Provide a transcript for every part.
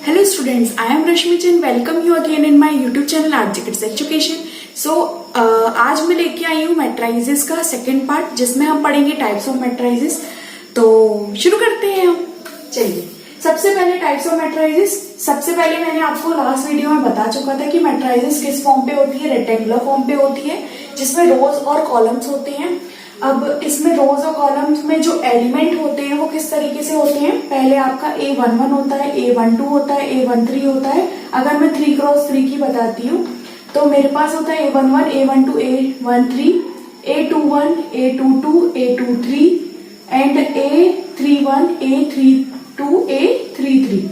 Hello students, I am Rashmi Chand. Welcome you again in my YouTube channel Architects Education. So आज मैं लेके आई हूँ मैट्राइजेस का second part जिसमें हम पढ़ेंगे टाइप्स ऑफ मैट्राइजेस। तो शुरू करते हैं हम। चलिए, सबसे पहले टाइप्स ऑफ मैट्राइजेस। सबसे पहले मैंने आपको लास्ट वीडियो में बता चुका था कि मैट्राइजेस किस फॉर्म पे होती है, रेक्टेंगुलर फॉर्म पे होती है जिसमें रोज और कॉलम्स होते हैं। अब इसमें रोज और कॉलम्स में जो एलिमेंट होते हैं वो किस तरीके से होते हैं। पहले आपका A11 होता है, A12 होता है, A13 होता है। अगर मैं 3x3 की बताती हूँ तो मेरे पास होता है A11, A12, A13, A21, A22, A23 and A31, A32, A33।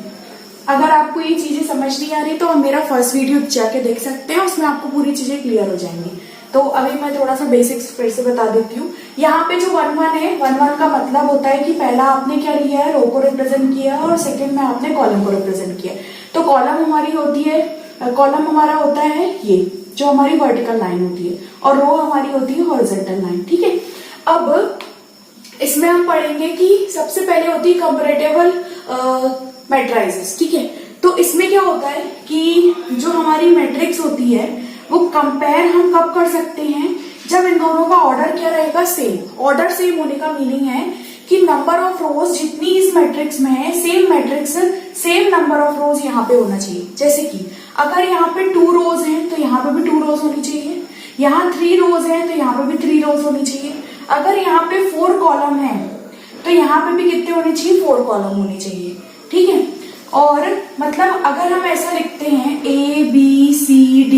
अगर आपको ये चीजें समझ नहीं आ रही तो आप मेरा फर्स्ट वीडियो जाके देख सकते हैं, उसमें आपको पूरी चीजें क्लियर हो जाएंगी। तो अभी मैं थोड़ा सा बेसिक्स फिर से बता देती हूँ। यहाँ पे जो 1-1 है, 1-1 का मतलब होता है कि पहला आपने क्या लिया है, रो को रिप्रेजेंट किया और सेकंड में आपने कॉलम को रिप्रेजेंट किया। तो कॉलम हमारी होती है, कॉलम हमारा होता है ये जो हमारी वर्टिकल लाइन होती है और रो हमारी होती है हॉरिजॉन्टल लाइन। ठीक है, अब इसमें हम पढ़ेंगे कि सबसे पहले होती है कंपैरेटिबल मैट्राइजेस। ठीक है, तो इसमें क्या होता है कि जो हमारी मैट्रिक्स होती है वो कंपेयर हम कब कर सकते हैं, जब इन दोनों का ऑर्डर क्या रहेगा, सेम। ऑर्डर सेम होने का मीनिंग है कि नंबर ऑफ रोज जितनी इस मैट्रिक्स में है, same matrix same number of रोज यहाँ पे होना चाहिए। जैसे कि अगर यहाँ पे 2 रोज हैं तो यहाँ पे भी 2 रोज होनी चाहिए, यहाँ 3 रोज हैं तो यहाँ पे भी 3 रोज होनी चाहिए। अगर यहाँ पे 4 कॉलम है तो यहाँ पे भी कितने होने चाहिए, 4 कॉलम होने चाहिए। ठीक है, और मतलब अगर हम ऐसा लिखते हैं ABCD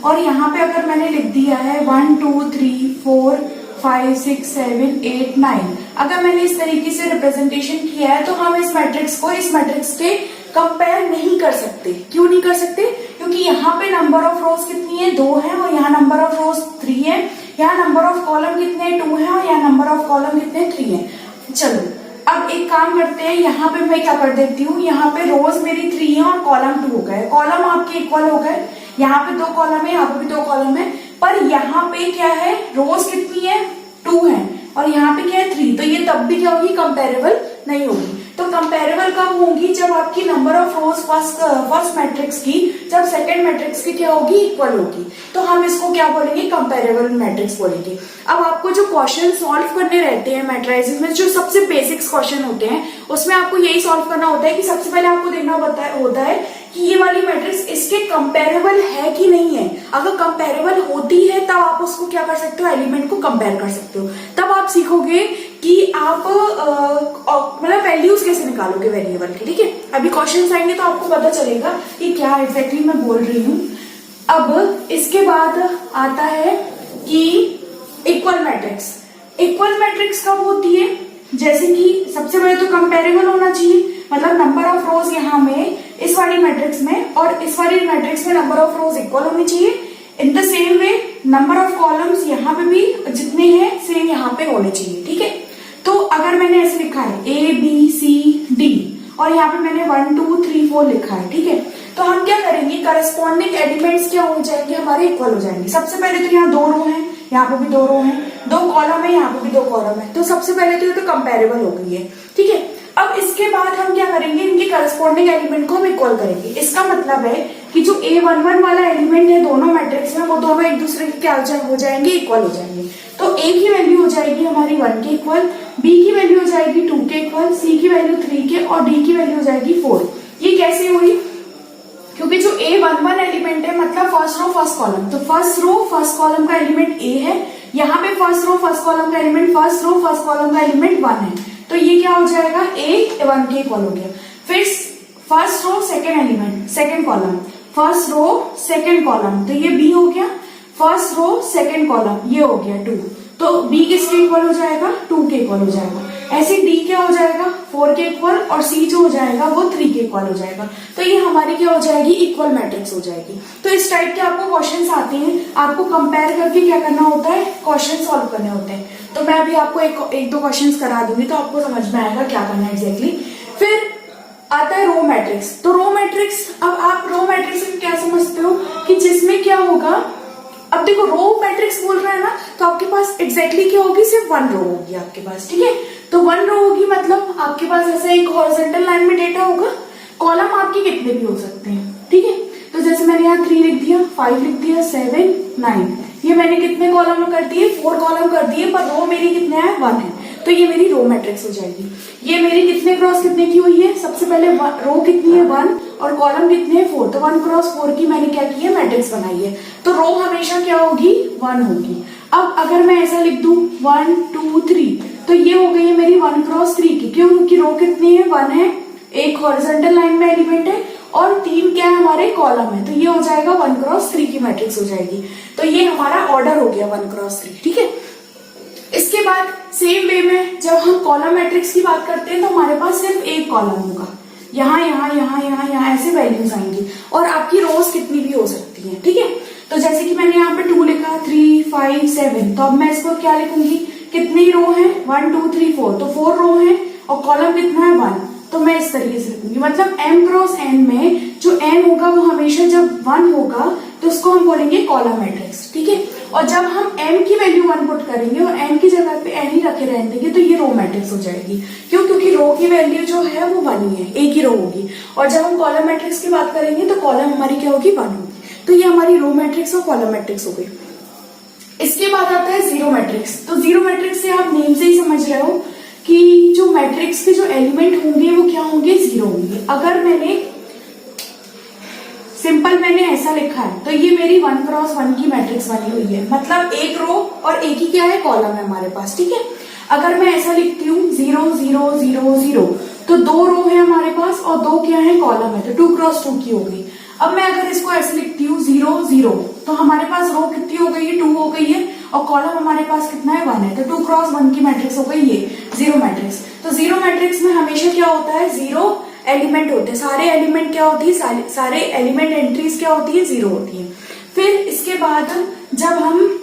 और यहाँ पे अगर मैंने लिख दिया है 1 2 3 4 5 6 7 8 9, अगर मैंने इस तरीके से रिप्रेजेंटेशन किया है तो हम इस मैट्रिक्स को इस मैट्रिक्स के कंपेयर नहीं कर सकते। क्यों नहीं कर सकते? क्योंकि यहाँ पे नंबर ऑफ रोज कितनी है, 2 है और यहाँ नंबर ऑफ रोज 3 है। यहाँ नंबर ऑफ कॉलम कितने हैं, 2 है और यहाँ नंबर ऑफ कॉलम कितने, 3 है। चलो अब एक काम करते हैं, यहाँ पे मैं क्या कर देती हूँ, यहाँ पे रोज मेरी 3 है और कॉलम 2 हो गए, कॉलम आपके इक्वल हो गए। यहाँ पे 2 कॉलम है, यहाँ पे भी 2 कॉलम है, पर यहाँ पे क्या है, रोज कितनी है, 2 है और यहाँ पे क्या है, 3। तो ये तब भी क्या होगी, कंपेरेबल नहीं होगी। तो कंपेरेबल कब होगी, जब आपकी number of rose first matrix की जब सेकंड मैट्रिक्स की क्या होगी, इक्वल होगी। तो हम इसको क्या बोलेंगे, कंपेरेबल मैट्रिक्स बोलेंगे। अब आपको जो क्वेश्चन सॉल्व करने रहते हैं मैट्राइजेस में, जो सबसे बेसिक्स क्वेश्चन होते हैं, उसमें आपको यही सॉल्व करना होता है कि सबसे पहले आपको देखना होता है कि ये वाली मैट्रिक्स इसके कंपेरेबल है कि नहीं है। अगर कंपेरेबल होती है तब आप उसको क्या कर सकते हो, एलिमेंट को कंपेयर कर सकते हो। तब आप सीखोगे कि आप मतलब वैल्यूज कैसे निकालोगे वेरिएबल की। ठीक है, अभी क्वेश्चन आएंगे तो आपको पता चलेगा कि क्या एग्जैक्टली मैं बोल रही हूँ। अब इसके बाद आता है कि इक्वल मैट्रिक्स। इक्वल मैट्रिक्स कब होती है, जैसे कि सबसे पहले तो कंपेरेबल होना चाहिए, मतलब नंबर ऑफ रोज यहाँ में इस वाली मैट्रिक्स में और इस वाली मैट्रिक्स में नंबर ऑफ रोज इक्वल होनी चाहिए। In the same way number of columns यहाँ पे भी जितने हैं सेम यहाँ पे होने चाहिए। ठीक है, तो अगर मैंने ऐसे लिखा है ABCD और यहाँ पे मैंने 1 2 3 4 लिखा है, ठीक है, तो हम क्या करेंगे, करस्पॉन्डिंग एलिमेंट्स क्या हो जाएंगे, हमारे इक्वल हो जाएंगे। सबसे पहले तो यहाँ 2 रो है, यहाँ पे भी 2 रो है, 2 कॉलम है, यहाँ पे भी 2 कॉलम है, तो सबसे पहले तो ये तो कंपेरेबल हो गई है। ठीक है, अब इसके बाद हम क्या करेंगे, इनके करस्पॉन्डिंग एलिमेंट को हम इक्वल करेंगे। इसका मतलब है कि जो A11 वाला एलिमेंट है दोनों मैट्रिक्स में, वो दोनों एक दूसरे के क्या हो जाएंगे, इक्वल हो जाएंगे। तो A की वैल्यू हो जाएगी हमारी 1 के इक्वल, B की वैल्यू हो जाएगी 2 के इक्वल, C की वैल्यू 3 के और D की वैल्यू हो जाएगी 4। ये कैसे हुई, क्योंकि जो A11 एलिमेंट है मतलब फर्स्ट रो फर्स्ट कॉलम, तो फर्स्ट रो फर्स्ट कॉलम का एलिमेंट A है, यहाँ पे फर्स्ट रो फर्स्ट कॉलम का element first row first column का एलिमेंट 1 है, तो ये क्या हो जाएगा, A 1 के इक्वल हो गया। फिर first row second element second column, first row second column, तो ये B हो गया, फर्स्ट रो सेकेंड कॉलम ये हो गया 2, तो B किसके इक्वल हो जाएगा, 2 के इक्वल हो जाएगा। ऐसे D क्या हो जाएगा, 4 के इक्वल और C जो हो जाएगा वो 3 के इक्वल हो जाएगा। तो ये हमारी क्या हो जाएगी, इक्वल मैट्रिक्स हो जाएगी। तो इस टाइप के आपको क्वेश्चंस आते हैं, आपको कंपेयर करके क्या करना होता है, क्वेश्चन सॉल्व करने होते हैं। तो मैं अभी आपको एक दो क्वेश्चंस करा दूंगी तो आपको समझ में आएगा क्या करना है एग्जैक्टली। फिर आता है रो मैट्रिक्स। तो रो मैट्रिक्स, अब आप रो मैट्रिक्स में क्या समझते हो कि जिसमें क्या होगा, अब देखो रो मैट्रिक्स बोल रहा है ना, तो आपके पास एग्जैक्टली क्या होगी, सिर्फ 1 रो होगी आपके पास। ठीक है, तो 1 रो होगी मतलब आपके पास ऐसा एक हॉरिजॉन्टल लाइन में डेटा होगा, कॉलम आपकी कितने भी हो सकते हैं, ठीक है। तो जैसे मैंने यहाँ 3 लिख दिया, 5 लिख दिया, 7, 9, ये मैंने कितने कॉलम में कर दिए, 4 कॉलम कर दिए, पर रो मेरी कितने हैं, 1 है, तो ये मेरी रो मैट्रिक्स हो जाएगी। ये मेरी कितने क्रॉस कितने की हुई है, सबसे पहले रो कितनी है 1 और कॉलम कितने हैं 4, तो 1 क्रॉस 4 की मैंने क्या की है, मैट्रिक्स बनाई है। तो रो हमेशा क्या होगी, 1 होगी। अब अगर मैं ऐसा लिख दूं 1 2 3, तो ये हो गई है मेरी 1 क्रॉस 3 की, क्यों, क्योंकि रो कितनी है, 1 है, एक हॉरिजॉन्टल लाइन में एलिमेंट है और 3 क्या है, हमारे कॉलम है, तो ये हो जाएगा 1 क्रॉस 3 की मैट्रिक्स हो जाएगी। तो ये हमारा ऑर्डर हो गया 1 क्रॉस 3, ठीक है। इसके बाद सेम वे में जब हम कॉलम मैट्रिक्स की बात करते हैं तो हमारे पास सिर्फ एक कॉलम होगा, यहाँ यहाँ यहाँ यहाँ यहाँ ऐसे वैल्यूज आएंगी और आपकी रोज कितनी भी हो सकती है, ठीक है। तो जैसे कि मैंने यहाँ पे 2 लिखा, 3 5 7, तो अब मैं इसको क्या लिखूंगी, कितनी रो है, 1 2 3 4, तो 4 रो है और कॉलम कितना है 1, तो मैं इस तरीके से लिखूंगी। मतलब m क्रॉस n में जो n होगा वो हमेशा जब 1 होगा तो उसको हम बोलेंगे कॉलम मैट्रिक्स, ठीक है। और जब हम m की वैल्यू 1 पुट करेंगे और n की जगह पे n ही रखे रहने देंगे तो ये रो मैट्रिक्स हो जाएगी। क्यों, क्योंकि रो की वैल्यू जो है वो 1 ही है, एक ही रो होगी। और जब हम कॉलम मैट्रिक्स की बात करेंगे तो कॉलम हमारी क्या होगी, 1 होगी। तो ये हमारी रो मैट्रिक्स और कॉलम मैट्रिक्स हो गई। इसके बाद आता है जीरो मैट्रिक्स। तो जीरो मैट्रिक्स से आप नेम से ही समझ रहे हो कि जो मैट्रिक्स के जो एलिमेंट होंगे वो क्या होंगे, जीरो होंगे। अगर मैंने सिंपल मैंने ऐसा लिखा है तो ये मेरी 1 क्रॉस 1 की मैट्रिक्स बनी हुई है, मतलब एक रो और एक ही क्या है, कॉलम है हमारे पास, ठीक है। अगर मैं ऐसा लिखती हूँ 0 0 0 0, तो 2 रो है हमारे पास और 2 क्या है, कॉलम है, तो 2 क्रॉस 2 की हो गई। अब मैं अगर इसको ऐसे लिखती हूँ 0 0, तो हमारे पास रो कितनी हो गई है, 2 हो गई है और कॉलम हमारे पास कितना है, 1 है, तो 2 क्रॉस 1 की मैट्रिक्स हो गई ये जीरो मैट्रिक्स। तो जीरो मैट्रिक्स में हमेशा क्या होता है, जीरो एलिमेंट होते हैं, सारे एलिमेंट क्या होती है, सारे एलिमेंट एंट्रीज क्या होती है, जीरो होती है। फिर इसके बाद जब हम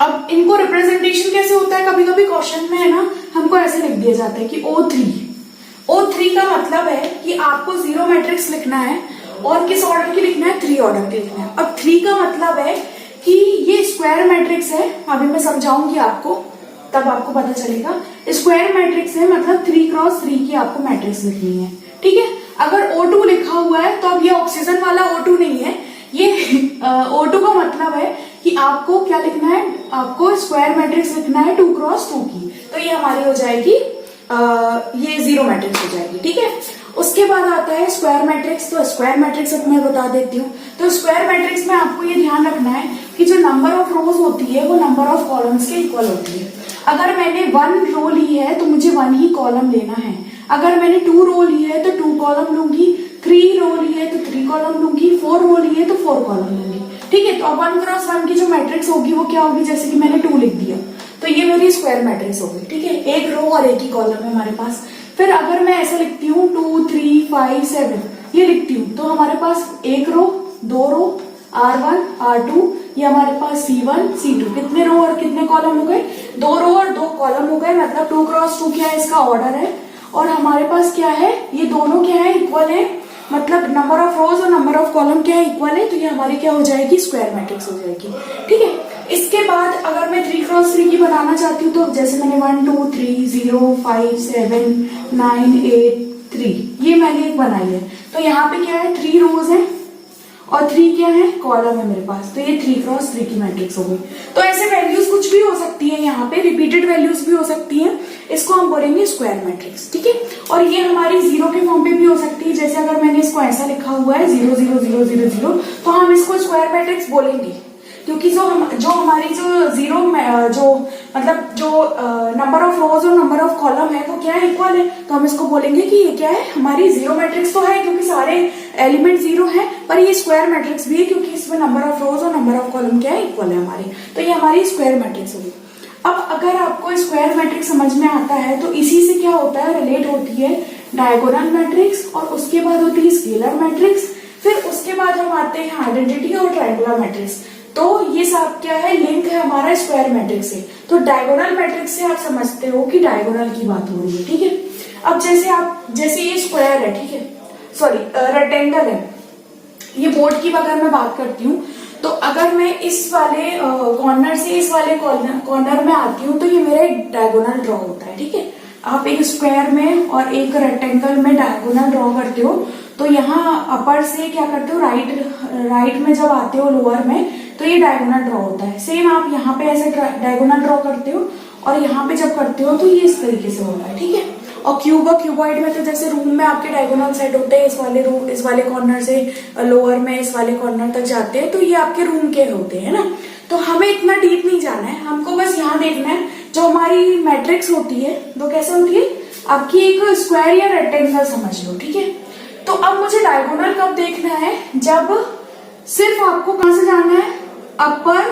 अब इनको रिप्रेजेंटेशन कैसे होता है, कभी कभी क्वेश्चन में है ना हमको ऐसे लिख दिया जाता है कि O3 का मतलब है कि आपको जीरो मैट्रिक्स लिखना है और किस ऑर्डर की लिखना है, 3 ऑर्डर की लिखना है। अब 3 का मतलब है कि ये स्क्वायर मैट्रिक्स है, अभी मैं समझाऊंगी आपको तब आपको पता चलेगा। स्क्वायर मैट्रिक्स है, मतलब 3 क्रॉस 3 की आपको मैट्रिक्स लिखनी है, ठीक है। अगर O2 लिखा हुआ है तो अब ये ऑक्सीजन वाला O2 नहीं है, ये O2 का मतलब है कि आपको क्या लिखना है, आपको स्क्वायर मैट्रिक्स लिखना है 2 क्रॉस 2 की, तो ये हमारी हो जाएगी ये जीरो मैट्रिक्स हो जाएगी, ठीक है। उसके बाद आता है स्क्वायर मैट्रिक्स। तो स्क्वायर मैट्रिक्स अब मैं बता देती हूँ। तो स्क्वायर मैट्रिक्स में आपको ये ध्यान रखना है कि जो नंबर ऑफ रोज होती है वो नंबर ऑफ कॉलम्स के इक्वल होती है। अगर मैंने 1 रो ली है तो मुझे 1 ही कॉलम लेना है। अगर मैंने 2 रो ली है तो 2 कॉलम लूंगी, 3 रो ली है तो 3 कॉलम लूंगी, 4 रो ली है तो 4 कॉलम लूंगी, ठीक है। तो अब 1 क्रॉस 1 की जो मैट्रिक्स होगी वो क्या होगी, जैसे कि मैंने 2 लिख दिया तो ये मेरी स्क्वायर मैट्रिक्स होगी, ठीक है। एक रो और एक ही कॉलम है हमारे पास। फिर अगर मैं ऐसा लिखती हूँ 2 3 5 7 ये लिखती हूँ तो हमारे पास एक रो, 2 रो, R1 R2, ये हमारे पास C1 C2, कितने रो और कितने कॉलम हो गए, 2 रो और 2 कॉलम हो गए। मतलब 2 क्रॉस 2 क्या है, इसका ऑर्डर है। और हमारे पास क्या है, ये दोनों क्या है, इक्वल है, मतलब नंबर ऑफ रोज और नंबर ऑफ कॉलम क्या है, इक्वल है। तो ये हमारी क्या हो जाएगी, स्क्वायर मैट्रिक्स हो जाएगी, ठीक है। इसके बाद अगर मैं 3 क्रॉस 3 की बनाना चाहती हूँ तो जैसे मैंने 1 2 3 0 5 7 9 8 3 ये मैंने एक बनाई है। तो यहाँ पे क्या है, 3 रोज है और 3 क्या है, कॉलम है मेरे पास। तो ये 3 क्रॉस 3 की मैट्रिक्स हो गई। तो ऐसे वैल्यूज कुछ भी हो सकती है, यहाँ पे रिपीटेड वैल्यूज भी हो सकती हैं, इसको हम बोलेंगे स्क्वायर मैट्रिक्स, ठीक है। और ये हमारी जीरो के फॉर्म पे भी हो सकती है। जैसे अगर मैंने इसको ऐसा लिखा हुआ है 0 0 0 0 0 तो हम इसको स्क्वायर मैट्रिक्स बोलेंगे, क्योंकि जो हमारी जो जीरो जो मतलब जो नंबर ऑफ रोज और नंबर ऑफ कॉलम है वो क्या है, इक्वल है। तो हम इसको बोलेंगे कि ये क्या है, हमारी जीरो मैट्रिक्स तो है क्योंकि सारे एलिमेंट जीरो है, पर ये स्क्वायर मैट्रिक्स भी है क्योंकि इसमें नंबर ऑफ रोज और नंबर ऑफ कॉलम क्या है, इक्वल है हमारी। तो ये हमारी स्क्वायर मैट्रिक्स होगी। अब अगर आपको स्क्वायर मैट्रिक्स समझ में आता है तो इसी से क्या होता है, रिलेट होती है डायगोनल मैट्रिक्स और उसके बाद होती है स्केलर मैट्रिक्स। फिर उसके बाद हम आते हैं आइडेंटिटी और ट्रायंगुलर मैट्रिक्स। तो ये सब क्या है, लिंक है हमारा स्क्वायर मैट्रिक्स से। तो डायगोनल मैट्रिक्स से आप समझते हो कि डायगोनल की बात हो रही है, ठीक है। अब जैसे ये स्क्वायर है, ठीक है, सॉरी रेक्टेंगल है, ये बोर्ड की अगर मैं बात करती हूँ तो अगर मैं इस वाले कॉर्नर से इस वाले कॉर्नर में आती हूँ तो ये मेरा एक डायगोनल ड्रॉ होता है, ठीक है। आप एक स्क्वायर में और एक रेक्टेंगल में डायगोनल ड्रॉ करते हो तो यहाँ अपर से क्या करते हो, राइट में जब आते हो लोअर में, तो ये डायगोनल ड्रॉ होता है। सेम आप यहाँ पे ऐसे डायगोनल ड्रॉ करते हो और यहाँ पे जब करते हो तो ये इस तरीके से होता है, ठीक है। और क्यूब और क्यूबॉइड में तो जैसे रूम में आपके डायगोनल सेट होते हैं, इस वाले कॉर्नर से लोअर में इस वाले कॉर्नर तक जाते हैं, तो ये आपके रूम के होते हैं ना। तो हमें इतना डीप नहीं जाना है, हमको बस यहाँ देखना है जो हमारी मैट्रिक्स होती है वो कैसे होती है, आपकी एक स्क्वायर या रेक्टेंगल समझ लो, ठीक है। तो अब मुझे डायगोनल कब देखना है, जब सिर्फ आपको कहां से जाना है, अपर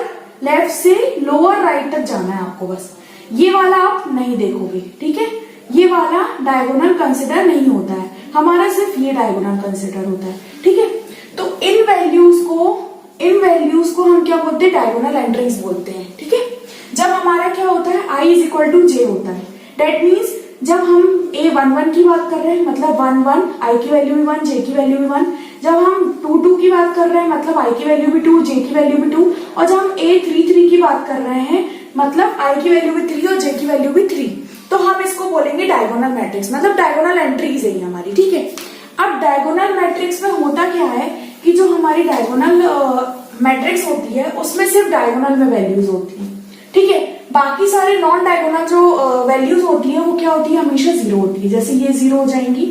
लेफ्ट से लोअर राइट तक जाना है आपको, बस ये वाला आप नहीं देखोगे, ठीक है। ये वाला डायगोनल कंसिडर नहीं होता है हमारा, सिर्फ ये डायगोनल कंसिडर होता है, ठीक है। तो इन वैल्यूज को हम क्या बोलते हैं, डायगोनल एंट्रीज बोलते हैं, ठीक है। जब हमारा क्या होता है, I इज इक्वल टू जे होता है, डेट मीन्स जब हम A11 की बात कर रहे हैं मतलब 1 1, I की वैल्यू भी 1, J की वैल्यू भी 1। जब हम 2 2 की बात कर रहे हैं मतलब I की वैल्यू भी 2, J की वैल्यू भी 2। और जब हम A33 की बात कर रहे हैं मतलब I की वैल्यू भी 3 और J की वैल्यू भी 3, तो हम इसको बोलेंगे डायगोनल मैट्रिक्स, मतलब डायगोनल एंट्रीज है हमारी, ठीक है। अब डायगोनल मैट्रिक्स में होता क्या है कि जो हमारी डायगोनल मैट्रिक्स होती है उसमें सिर्फ डायगोनल में वैल्यूज होती है, ठीक है। बाकी सारे नॉन डायगोनल जो वैल्यूज होती है वो क्या होती है, हमेशा जीरो होती है। जैसे ये जीरो हो जाएंगी,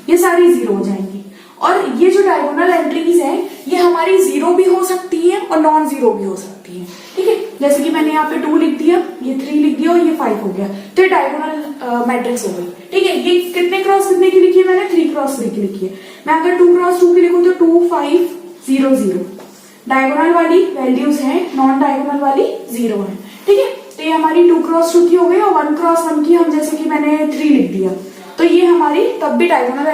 ये सारी जीरो हो जाएंगी। और ये जो डायगोनल एंट्रीज है ये हमारी जीरो भी हो सकती है और नॉन जीरो भी हो सकती है, ठीक है। जैसे कि मैंने यहाँ पे 2 लिख दिया, ये 3 लिख दिया और ये 5 हो गया, तो ये डायगोनल मैट्रिक्स हो गई, ठीक है। ये कितने क्रॉस कितने की लिखी है मैंने, 3 क्रॉस 3 की लिखी है। मैं अगर 2 क्रॉस 2 की लिखूं तो 2 5 0 0 डायगोनल वाली वैल्यूज है, नॉन डायगोनल वाली 0 है, ठीक है। तो ये हमारी 2 क्रॉस 2 की हो गई और 1 क्रॉस 1 की हम जैसे कि मैंने 3 लिख दिया, तो ये हमारी तब भी डायगोनल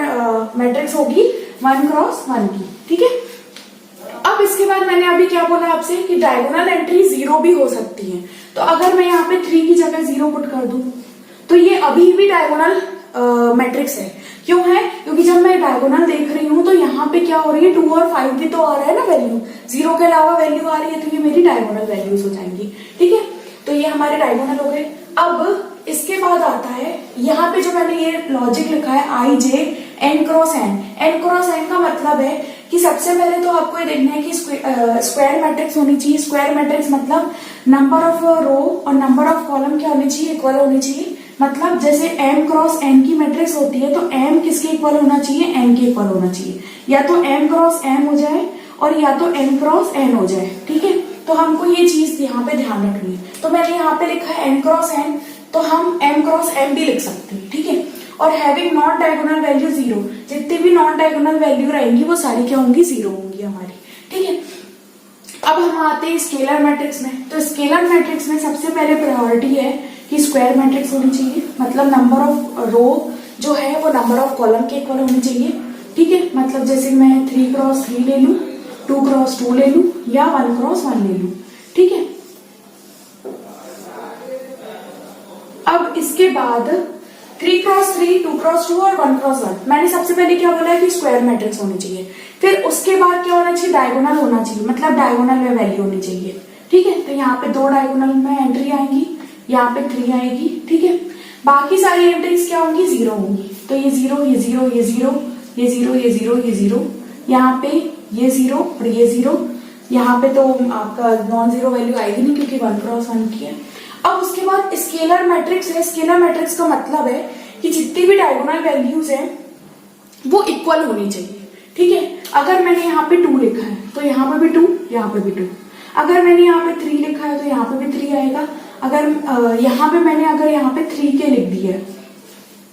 मैट्रिक्स होगी 1 क्रॉस 1 की, ठीक है। अब इसके बाद मैंने अभी क्या बोला आपसे कि डायगोनल एंट्री 0 भी हो सकती है। तो अगर मैं यहाँ पे 3 की जगह 0 पुट कर दूं तो ये अभी भी डायगोनल मैट्रिक्स है। क्यों है, क्योंकि जब मैं डायगोनल देख रही हूँ तो यहाँ पे क्या हो रही है, 2 और 5 भी तो आ रहा है ना वैल्यू, 0 के अलावा वैल्यू आ रही है, तो ये मेरी डायगोनल वैल्यूज हो जाएंगी, ठीक है। तो ये हमारे डायगोनल हो गए। अब इसके बाद आता है यहाँ पे जो मैंने ये लॉजिक लिखा है I J N cross N cross N का मतलब है कि सबसे पहले तो आपको ये देखना है कि स्क्वायर मैट्रिक्स होनी चाहिए। स्क्वायर मैट्रिक्स मतलब नंबर ऑफ रो और नंबर ऑफ कॉलम क्या होनी चाहिए, इक्वल होनी चाहिए। मतलब जैसे M क्रॉस N की मैट्रिक्स होती है तो M किसके इक्वल होना चाहिए, N के इक्वल होना चाहिए। या तो M क्रॉस M हो जाए और या तो N क्रॉस N हो जाए, ठीक है। तो हमको ये चीज यहाँ पे ध्यान रखनी है। तो मैंने यहाँ पे लिखा है N क्रॉस N, तो हम M क्रॉस M भी लिख सकते हैं, ठीक है। और हैविंग नॉन डायगोनल वैल्यू 0, जितनी भी नॉन डायगोनल वैल्यू रहेंगी वो सारी क्या होंगी, 0 होंगी हमारी, ठीक है। अब हम आते हैं स्केलर मैट्रिक्स में। तो स्केलर मैट्रिक्स में सबसे पहले प्रायोरिटी है कि स्क्वायर मैट्रिक्स होनी चाहिए, मतलब नंबर ऑफ रो जो है वो नंबर ऑफ कॉलम के इक्वल होनी चाहिए, ठीक है। मतलब जैसे मैं 3 क्रॉस 3 ले लू, 2 क्रॉस 2 ले लू या 1 क्रॉस 1 ले लू, ठीक है। अब इसके बाद 3 क्रॉस 3, 2 क्रॉस 2 और 1 क्रॉस 1, मैंने सबसे पहले क्या बोला है कि स्क्वायर मैट्रिक्स होनी चाहिए। फिर उसके बाद क्या होना चाहिए, डायगोनल होना चाहिए, मतलब डायगोनल में वैल्यू होनी चाहिए, ठीक है। तो यहाँ पे 2 डायगोनल में एंट्री आएंगी, यहाँ पे 3 आएगी, ठीक है। बाकी सारी एंट्रीज क्या होंगी, 0 होंगी। तो ये 0, ये 0, ये 0, ये 0, ये 0, ये 0, यहाँ पे ये 0 और ये 0, यहाँ पे तो आपका नॉन जीरो वैल्यू आएगी नहीं क्योंकि 1 क्रॉस 1 की है। अब उसके बाद स्केलर मैट्रिक्स है। स्केलर मैट्रिक्स का मतलब है कि जितनी भी डायगोनल वैल्यूज है वो इक्वल होनी चाहिए, ठीक है। अगर मैंने यहाँ पे 2 लिखा है तो यहाँ पे भी 2, यहाँ पे भी 2। अगर मैंने यहाँ पे 3 लिखा है तो यहाँ पे भी 3 आएगा। अगर यहाँ पे मैंने अगर यहाँ पे 3 के लिख दिया है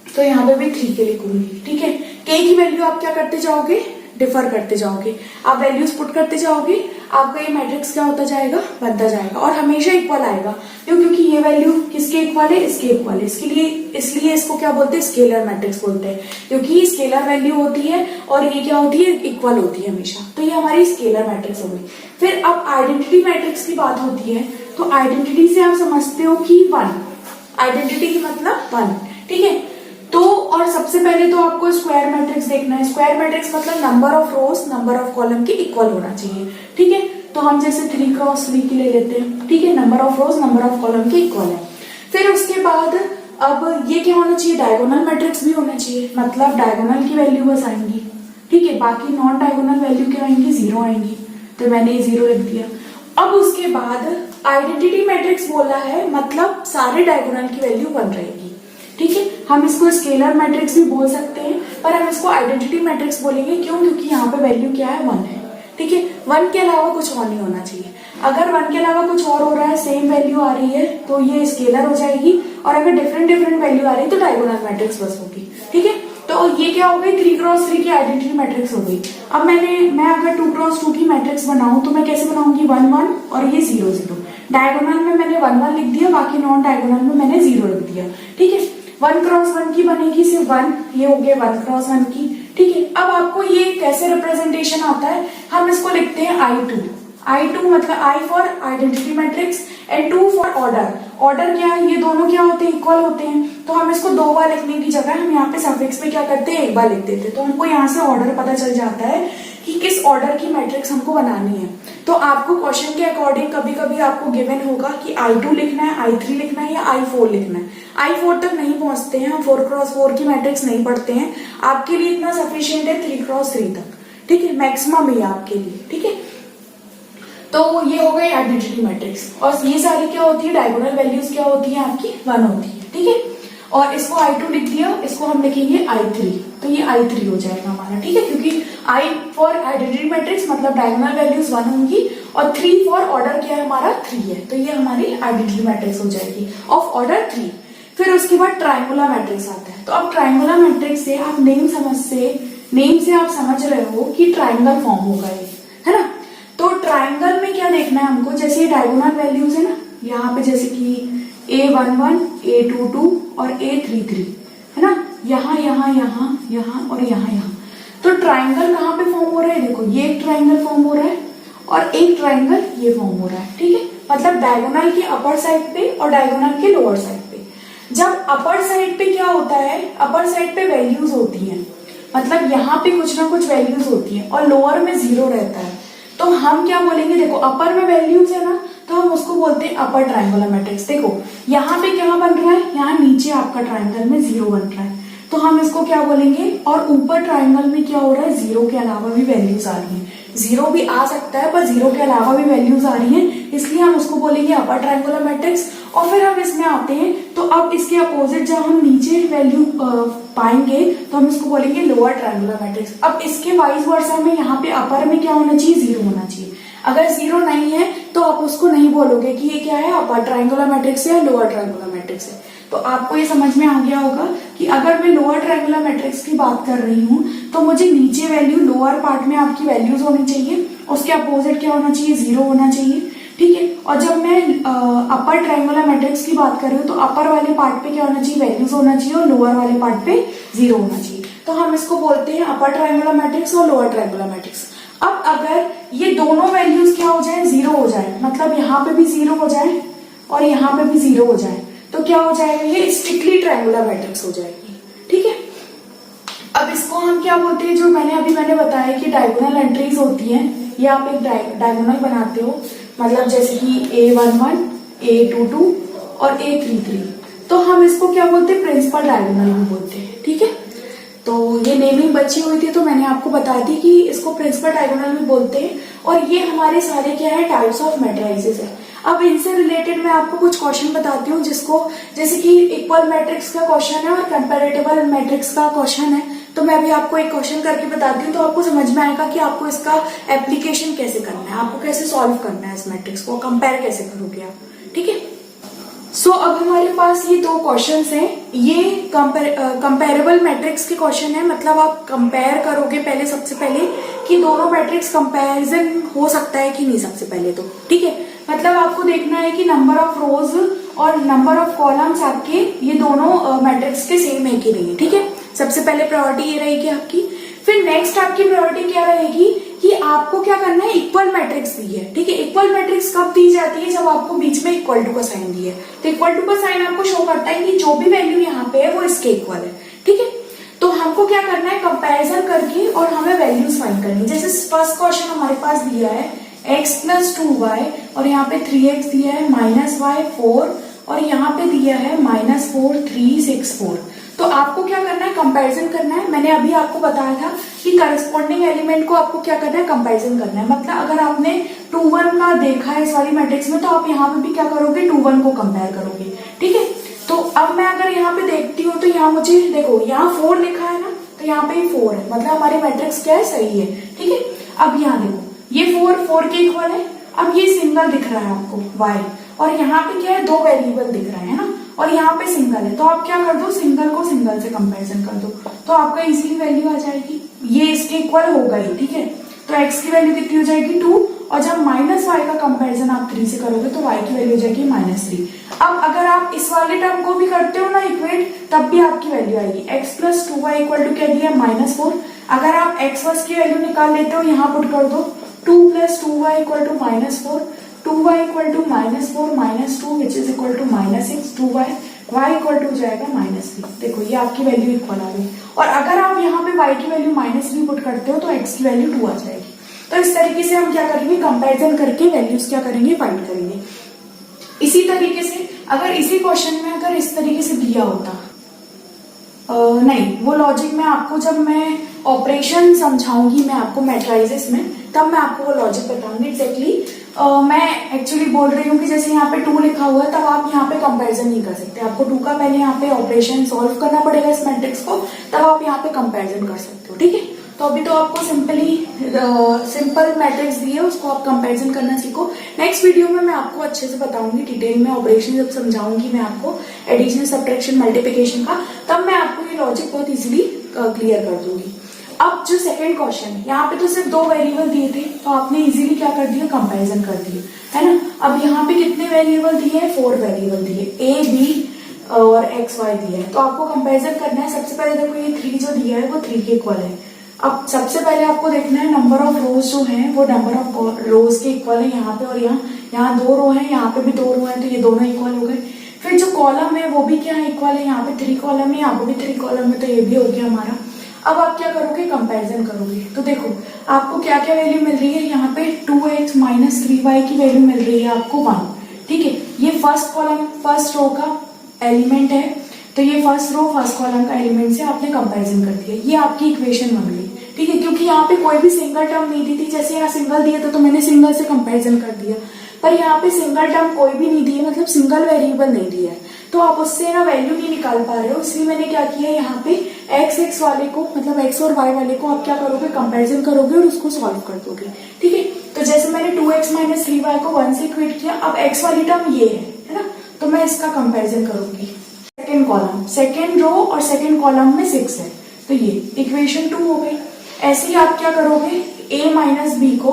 तो यहाँ पे भी 3 के लिखूंगी, ठीक है। k की वैल्यू आप क्या करते जाओगे, डिफर करते जाओगे, आप वैल्यूज पुट करते जाओगे, आपका ये मैट्रिक्स क्या होता जाएगा, बनता जाएगा और हमेशा इक्वल आएगा। क्यों, क्योंकि ये वैल्यू किसके इक्वल है, इसके इक्वल है। इसलिए इसको क्या बोलते हैं, स्केलर मैट्रिक्स बोलते हैं, क्योंकि स्केलर वैल्यू होती है और ये क्या होती है, इक्वल होती है हमेशा। तो ये हमारी स्केलर मैट्रिक्स हो गई। फिर अब आइडेंटिटी मैट्रिक्स की बात होती है, तो आइडेंटिटी से आप समझते हो कि 1, आइडेंटिटी की मतलब 1, ठीक है। तो और सबसे पहले तो आपको स्क्वायर मैट्रिक्स देखना है। स्क्वायर मैट्रिक्स मतलब number of rose number of column के इक्वल होना चाहिए, ठीक है। तो हम जैसे 3 क्रॉस 3 के ले लेते हैं, ठीक है। Number of rose number of column के इक्वल है। फिर उसके बाद अब ये क्या होना चाहिए, डायगोनल मैट्रिक्स भी होना चाहिए, मतलब डायगोनल की वैल्यू बस आएंगी, ठीक है, बाकी नॉन डायगोनल वैल्यू क्या आएंगी, 0 आएंगी, तो मैंने ये 0 लिख दिया। अब उसके बाद आइडेंटिटी मैट्रिक्स बोला है, मतलब सारे डायगोनल की वैल्यू 1 रहेगी। ठीक है, हम इसको स्केलर मैट्रिक्स भी बोल सकते हैं, पर हम इसको आइडेंटिटी मैट्रिक्स बोलेंगे। क्यों? क्योंकि यहाँ पे वैल्यू क्या है, 1 है। ठीक है, 1 के अलावा कुछ और नहीं होना चाहिए। अगर 1 के अलावा कुछ और हो रहा है, सेम वैल्यू आ रही है, तो ये स्केलर हो जाएगी, और अगर डिफरेंट डिफरेंट वैल्यू आ रही है तो डायगोनल मैट्रिक्स बस होगी। ठीक है, तो ये क्या हो गई, 3x3 की आइडेंटिटी मैट्रिक्स हो गई। अब मैं अगर 2x2 की मैट्रिक्स बनाऊं तो मैं कैसे बनाऊंगी, 1 1 और ये 0 0। डायगोनल में मैंने 1 1 लिख दिया, बाकी नॉन डायगोनल में मैंने 0 लिख दिया। ठीक है, 1x1 की बनेगी सिर्फ 1, ये हो गया 1x1 की। ठीक है, अब आपको ये कैसे रिप्रेजेंटेशन आता है, हम इसको लिखते हैं I2 मतलब I for identity matrix and 2 for order. Order क्या है, ये दोनों क्या होते हैं, इक्वल होते हैं, तो हम इसको 2 बार लिखने की जगह हम यहाँ पे सफिक्स में क्या करते हैं, 1 बार लिख देते हैं, तो हमको यहाँ से ऑर्डर पता चल जाता है कि किस ऑर्डर की मैट्रिक्स हमको बनानी है। तो आपको क्वेश्चन के अकॉर्डिंग कभी कभी आपको गिवन होगा कि I2 लिखना है, I3 लिखना है या I4 लिखना है। I4 तक नहीं पहुंचते हैं, हम 4x4 की मैट्रिक्स नहीं पढ़ते हैं, आपके लिए इतना सफिशियंट है 3x3 तक। ठीक है, मैक्सिमम ही आपके लिए। ठीक है, तो ये हो गई आइडेंटिटी मैट्रिक्स, और ये सारी क्या होती है, डायगोनल वैल्यूज क्या होती है आपकी, 1 होती है। ठीक है, और इसको I2 लिख दिया, इसको हम लिखेंगे I3, तो ये I3 हो जाएगा हमारा। ठीक है, क्योंकि I फॉर आइडेंटिटी मैट्रिक्स मतलब डायगोनल वैल्यूज 1 होंगी, और 3 फॉर ऑर्डर क्या है हमारा, 3 है, तो ये हमारी आइडेंटिटी मैट्रिक्स हो जाएगी ऑफ ऑर्डर 3। फिर उसके बाद ट्रायंगुलर मैट्रिक्स आता है। तो अब ट्रायंगुलर मैट्रिक्स से आप नेम से आप समझ रहे हो कि ट्रायंगल फॉर्म होगा ये, है ना। तो ट्रायंगल में क्या देखना है हमको, जैसे ये डायगोनल वैल्यूज है ना, यहाँ पे जैसे कि A11, A22 और A33 है ना, यहाँ यहाँ यहाँ यहाँ और यहाँ यहाँ। तो ट्रायंगल कहाँ पे फॉर्म हो रहा है, देखो ये एक ट्रायंगल फॉर्म हो रहा है और एक ट्रायंगल ये फॉर्म हो रहा है। ठीक है, मतलब डायगोनल की अपर साइड पे और डायगोनल के लोअर साइड पे। जब अपर साइड पे क्या होता है, अपर साइड पे वैल्यूज होती हैं, मतलब यहाँ पे कुछ ना कुछ वैल्यूज होती है, और लोअर में 0 रहता है, तो हम क्या बोलेंगे, देखो अपर में वैल्यूज है ना, तो हम उसको बोलते हैं अपर ट्रायंगुलर मैट्रिक्स। देखो यहाँ पे क्या बन रहा है, यहाँ नीचे आपका ट्रायंगल में 0 बन रहा है, तो हम इसको क्या बोलेंगे, और ऊपर ट्रायंगल में क्या हो रहा है, 0 के अलावा भी वैल्यूज आ रही है। 0 भी आ सकता है, पर 0 के अलावा भी वैल्यूज आ रही हैं, इसलिए हम उसको बोलेंगे अपर ट्रायंगुलर मैट्रिक्स। और फिर हम इसमें आते हैं, तो अब इसके अपोजिट जब हम नीचे वैल्यू पाएंगे तो हम इसको बोलेंगे लोअर ट्रायंगुलर मैट्रिक्स। अब इसके वाइस वर्सा में यहाँ पे अपर में क्या होना चाहिए, 0 होना चाहिए। अगर 0 नहीं है तो आप उसको नहीं बोलोगे कि ये क्या है, अपर ट्रायंगुलर मैट्रिक्स है या लोअर ट्रायंगुलर मैट्रिक्स है। तो आपको ये समझ में आ गया होगा कि अगर मैं लोअर ट्रायंगुलर मैट्रिक्स की बात कर रही हूँ तो मुझे नीचे वैल्यू, लोअर पार्ट में आपकी वैल्यूज होनी चाहिए, उसके अपोजिट क्या होना चाहिए, 0 होना चाहिए। ठीक है, और जब मैं अपर ट्रायंगुलर मैट्रिक्स की बात कर रही हूँ तो अपर वाले पार्ट पे क्या होना चाहिए, वैल्यूज होना चाहिए, और लोअर वाले पार्ट पे 0 होना चाहिए। तो हम इसको बोलते हैं अपर ट्रायंगुलर मैट्रिक्स और लोअर ट्रायंगुलर मैट्रिक्स। अब अगर ये दोनों वैल्यूज क्या हो जाए, 0 हो जाए, मतलब यहाँ पे भी 0 हो जाए और यहाँ पे भी 0 हो जाए, तो क्या हो जाएगा, ये स्ट्रिक्टली ट्रायंगुलर मैट्रिक्स हो जाएगी। ठीक है, अब इसको हम क्या बोलते हैं, जो मैंने बताया कि डायगोनल एंट्रीज होती हैं, ये आप एक डायगोनल बनाते हो, मतलब जैसे कि A11, A22 और A33, तो हम इसको क्या बोलते हैं, प्रिंसिपल डायगोनल भी बोलते हैं। ठीक है, तो ये नेमिंग बची हुई थी, तो मैंने आपको बता दी कि इसको प्रिंसिपल डायगोनल भी बोलते हैं, और ये हमारे सारे क्या है, टाइप्स ऑफ मैट्रिसेस है। अब इनसे रिलेटेड मैं आपको कुछ क्वेश्चन बताती हूँ, जिसको जैसे कि इक्वल मैट्रिक्स का क्वेश्चन है और कंपैरेटिबल मैट्रिक्स का क्वेश्चन है, तो मैं अभी आपको एक क्वेश्चन करके बताती हूँ, तो आपको समझ में आएगा कि आपको इसका एप्लीकेशन कैसे करना है, आपको कैसे सॉल्व करना है, इस मैट्रिक्स को कंपेयर कैसे करोगे आप। ठीक है, सो अब हमारे पास ये 2 क्वेश्चंस हैं, ये कंपेरेबल मैट्रिक्स के क्वेश्चन है, मतलब आप कंपेयर करोगे पहले, सबसे पहले कि दोनों मैट्रिक्स कंपैरिजन हो सकता है कि नहीं, सबसे पहले तो। ठीक है, मतलब आपको देखना है कि नंबर ऑफ रोज और नंबर ऑफ कॉलम्स आपके ये दोनों मैट्रिक्स के सेम है कि नहीं। ठीक है, सबसे पहले प्रायोरिटी ये रहेगी आपकी। फिर नेक्स्ट आपकी प्रायोरिटी क्या रहेगी कि आपको क्या करना है, इक्वल मैट्रिक्स दी है। ठीक है, इक्वल मैट्रिक्स कब दी जाती है, जब आपको बीच में इक्वल टू का साइन दी है, तो इक्वल टू का साइन आपको शो करता है कि जो भी वैल्यू यहाँ पे है वो इसके इक्वल है। ठीक है, तो हमको क्या करना है, कंपैरिजन करके और हमें वैल्यूज फाइंड करनी। जैसे फर्स्ट क्वेश्चन हमारे पास दिया है x + 2y, और यहाँ पे 3x दिया है, -y 4, और यहाँ पे दिया है -4 3 6 4। तो आपको क्या करना है, कंपैरिजन करना है। मैंने अभी आपको बताया था कि करस्पॉन्डिंग एलिमेंट को आपको क्या करना है, कंपैरिजन करना है। मतलब अगर आपने 2 1 का देखा है इस वाली मैट्रिक्स में, तो आप यहाँ पे भी क्या करोगे, 2 1 को कंपेयर करोगे, ठीक है। तो अब मैं अगर यहाँ पे देखती हूँ तो यहाँ मुझे देखो यहाँ 4 लिखा है ना, तो यहाँ पे 4 है, मतलब हमारी मैट्रिक्स क्या है, सही है, ठीक है। अब यहाँ देखो ये 4 के इक्वल है। अब ये सिंगल दिख रहा है आपको y, और यहाँ पे क्या है, 2 वेरिएबल दिख रहे हैं ना, और यहाँ पे सिंगल है। तो आप क्या कर दो, सिंगल को सिंगल से कंपैरिजन कर दो, तो आपका इजीली वैल्यू आ जाएगी, ये इसके इक्वल होगा ही, ठीक है। तो x की वैल्यू कितनी हो जाएगी, 2, और जब माइनस वाई का कंपैरिजन आप 3 से करोगे तो y की वैल्यू हो जाएगी -3। अब अगर आप इस वाले टर्म को भी करते हो ना इक्वेट, तब भी आपकी वैल्यू आएगी। x plus 2y equal to क्या दिया, -4। अगर आप x वर्स की वैल्यू निकाल लेते हो, यहाँ पुट कर दो 2 plus 2y equal to -4, 2y equal to -4 -2 which is equal to -6, 2y, y equal to हो जाएगा -3। देखो ये आपकी वैल्यू इक्वल आ गई। और अगर आप यहाँ पे y की वैल्यू -3 पुट करते हो तो x की वैल्यू 2 आ जाएगी। तो इस तरीके से हम क्या करेंगे, कंपैरिजन करके वैल्यूज क्या करेंगे, फाइंड करेंगे। इसी तरीके से अगर इसी क्वेश्चन में अगर इस तरीके से दिया होता, नहीं, वो लॉजिक में आपको जब मैं ऑपरेशन समझाऊंगी मैं आपको मैट्राइजेस में, तब मैं आपको वो लॉजिक बताऊंगी एग्जैक्टली। मैं एक्चुअली बोल रही हूँ कि जैसे यहाँ पे 2 लिखा हुआ है, तब आप यहाँ पे कंपैरिजन नहीं कर सकते, आपको 2 का पहले यहाँ पे ऑपरेशन सॉल्व करना पड़ेगा इस मैट्रिक्स को, तब आप यहाँ पे कंपैरिजन कर सकते हो, ठीक है। तो अभी तो आपको सिंपल मैट्रिक्स दी है, उसको आप कंपैरिजन करना सीखो। नेक्स्ट वीडियो में मैं आपको अच्छे से बताऊंगी, डिटेल में ऑपरेशन जब समझाऊंगी मैं आपको एडिशन, सब्ट्रैक्शन, मल्टीप्लिकेशन का, तब मैं आपको ये लॉजिक बहुत इजीली क्लियर कर दूंगी। अब जो सेकंड क्वेश्चन है, यहाँ पे तो सिर्फ 2 वेरिएबल दिए थे, तो आपने इजीली क्या कर दिया, कंपैरिजन कर दिया, है ना। अब यहाँ पे कितने वेरिएबल दिए हैं, 4 वेरिएबल दिए, a b और x y दिया है। तो आपको कंपैरिजन करना है। सबसे पहले देखो ये 3 जो दिया है वो 3 के इक्वल है। अब सबसे पहले आपको देखना है नंबर ऑफ रोज जो है वो नंबर ऑफ रोज के इक्वल है यहाँ पे, और यहाँ 2 रो है, यहाँ पे भी 2 रो है, तो ये दोनों इक्वल हो गए। फिर जो कॉलम है वो भी क्या है, इक्वल है, यहाँ पे 3 कॉलम है, यहाँ पे भी 3 कॉलम है, तो ये भी हो गया हमारा। अब आप क्या करोगे, कंपैरिजन करोगे। तो देखो आपको क्या क्या वैल्यू मिल रही है, यहाँ पे 2x - 3y की वैल्यू मिल रही है आपको 1, ठीक है। ये फर्स्ट कॉलम फर्स्ट रो का एलिमेंट है, तो ये फर्स्ट रो फर्स्ट कॉलम का एलिमेंट से आपने कंपैरिजन कर दिया, ये आपकी इक्वेशन बन गई, ठीक है। क्योंकि यहाँ पे कोई भी सिंगल टर्म नहीं दी थी, जैसे यहाँ सिंगल दिया था तो मैंने सिंगल से कंपैरिजन कर दिया, पर यहाँ पे सिंगल टर्म कोई भी नहीं दी है, मतलब सिंगल वेरिएबल नहीं दिया है, तो आप उससे ना वैल्यू नहीं निकाल पा रहे हो। इसलिए मैंने क्या किया, यहाँ पे x वाले को, मतलब x और y वाले को आप क्या करोगे, कंपैरिजन करोगे और उसको सॉल्व कर दोगे, ठीक है। तो जैसे मैंने 2x - 3y को 1 से इक्वेट किया, अब x वाली टर्म ये है ना, तो मैं इसका कंपैरिजन करूंगी। सेकेंड कॉलम, सेकेंड रो और सेकेंड कॉलम में 6 है, तो ये इक्वेशन 2 हो गई। ऐसे ही आप क्या करोगे, a - b को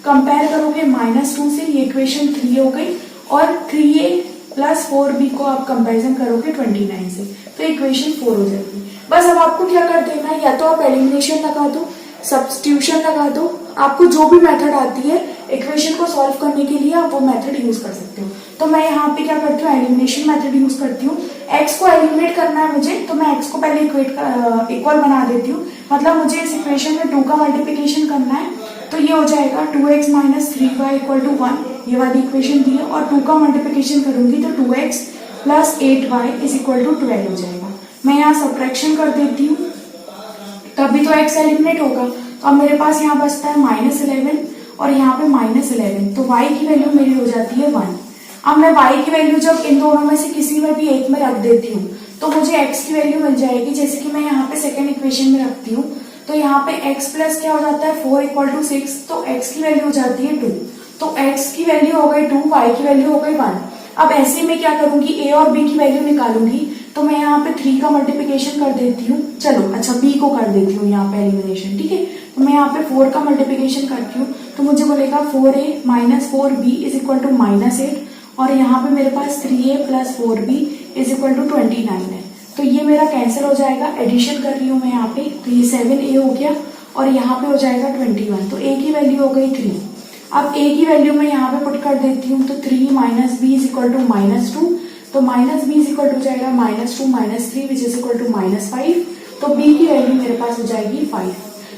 कंपेयर करोगे -2 से, ये इक्वेशन 3 हो गई, और 3a + 4b को आप कंपैरिजन करोगे 29 से, तो इक्वेशन 4 हो जाएगी। बस अब आपको क्या कर देना है, या तो आप एलिमिनेशन लगा दो, सब्स्टिट्यूशन लगा दो, आपको जो भी मेथड आती है इक्वेशन को सॉल्व करने के लिए आप वो मेथड यूज कर सकते हो। तो मैं यहाँ पे क्या करती हूँ, एलिमिनेशन मेथड यूज करती हूँ। x को एलिमिनेट करना है मुझे, तो मैं x को पहले इक्वल बना देती हूँ, मतलब मुझे इस इक्वेशन में 2 का मल्टीप्लिकेशन करना है, तो ये हो जाएगा 2x - 3y = 1, ये वाली इक्वेशन दी है, और 2 का मल्टीप्लिकेशन करूंगी तो 2x + 8y = 12 हो जाएगा। मैं यहाँ सब्ट्रैक्शन कर देती हूँ, तभी तो x एलिमिनेट होगा। तो अब मेरे पास यहाँ बचता है -11 और यहाँ पे -11, तो y की वैल्यू मेरी हो जाती है 1। अब मैं y की वैल्यू जब इन दोनों में से किसी में भी एक में रख देती हूँ तो मुझे x की वैल्यू मिल जाएगी। जैसे कि मैं यहाँ पे सेकेंड इक्वेशन में रखती हूँ, तो यहाँ पे x प्लस क्या हो जाता है 4 = 6, तो x की वैल्यू हो जाती है 2, तो x की वैल्यू हो गई 2, y की वैल्यू हो गई 1। अब ऐसे में क्या करूंगी, a और b की वैल्यू निकालूंगी, तो मैं यहाँ पे 3 का मल्टीप्लिकेशन कर देती हूँ, चलो अच्छा b को कर देती हूँ यहाँ पे एलिमिनेशन, ठीक है। तो मैं यहाँ पे 4 का मल्टीप्लिकेशन करती हूँ, तो मुझे बोलेगा 4a - 4b = -8, और यहाँ पे मेरे पास 3a + 4b = 29 है, तो ये मेरा कैंसिल हो जाएगा। एडिशन कर रही हूँ मैं यहाँ पे, तो ये 7a हो गया और यहाँ पे हो जाएगा 21, तो a की वैल्यू हो गई 3। अब a की वैल्यू मैं यहाँ पे पुट कर देती हूँ, तो 3 - b = -2, तो -b हो जाएगा -2 - 3 = -5, तो b की वैल्यू मेरे पास हो जाएगी 5।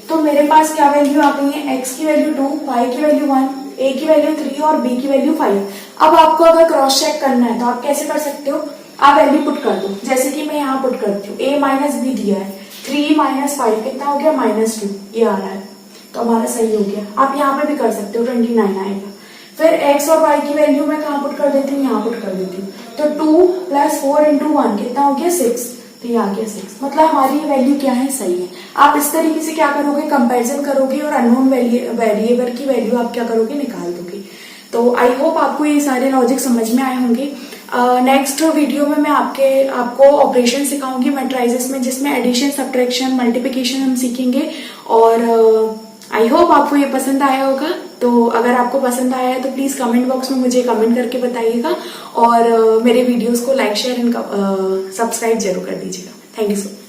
तो मेरे पास क्या वैल्यू आ गई है, x की वैल्यू 2, y की वैल्यू 1, a की वैल्यू 3 और b की वैल्यू 5। अब आपको अगर क्रॉस चेक करना है तो आप कैसे कर सकते हो, आप वैल्यू पुट कर दो, जैसे कि मैं यहाँ पुट करती हूँ, a माइनस बी दिया है, 3 माइनस 5 कितना हो गया, -2, ये आ रहा है, तो हमारा सही हो गया। आप यहाँ पे भी कर सकते हो, 29 आएगा। फिर x और y की वैल्यू मैं कहाँ पुट कर देती हूँ, यहाँ पुट कर देती हूँ, तो 2 + 4 × 1 कितना हो गया, 6, तो ये आ गया 6। मतलब हमारी ये वैल्यू क्या है, सही है। आप इस तरीके से क्या करोगे, कंपैरिजन करोगे और अननोन वेरिएबल की वैल्यू आप क्या करोगे, निकाल दोगे। तो आई होप आपको ये सारे लॉजिक समझ में आए होंगे। नेक्स्ट वीडियो में मैं आपको ऑपरेशन सिखाऊंगी मैट्राइजेस में, जिसमें एडिशन, सब्ट्रैक्शन, मल्टीप्लिकेशन हम सीखेंगे। और आई होप आपको ये पसंद आया होगा। तो अगर आपको पसंद आया है तो प्लीज कमेंट बॉक्स में मुझे कमेंट करके बताइएगा, और मेरे वीडियोस को लाइक, शेयर एंड सब्सक्राइब जरूर कर दीजिएगा। Thank you so much.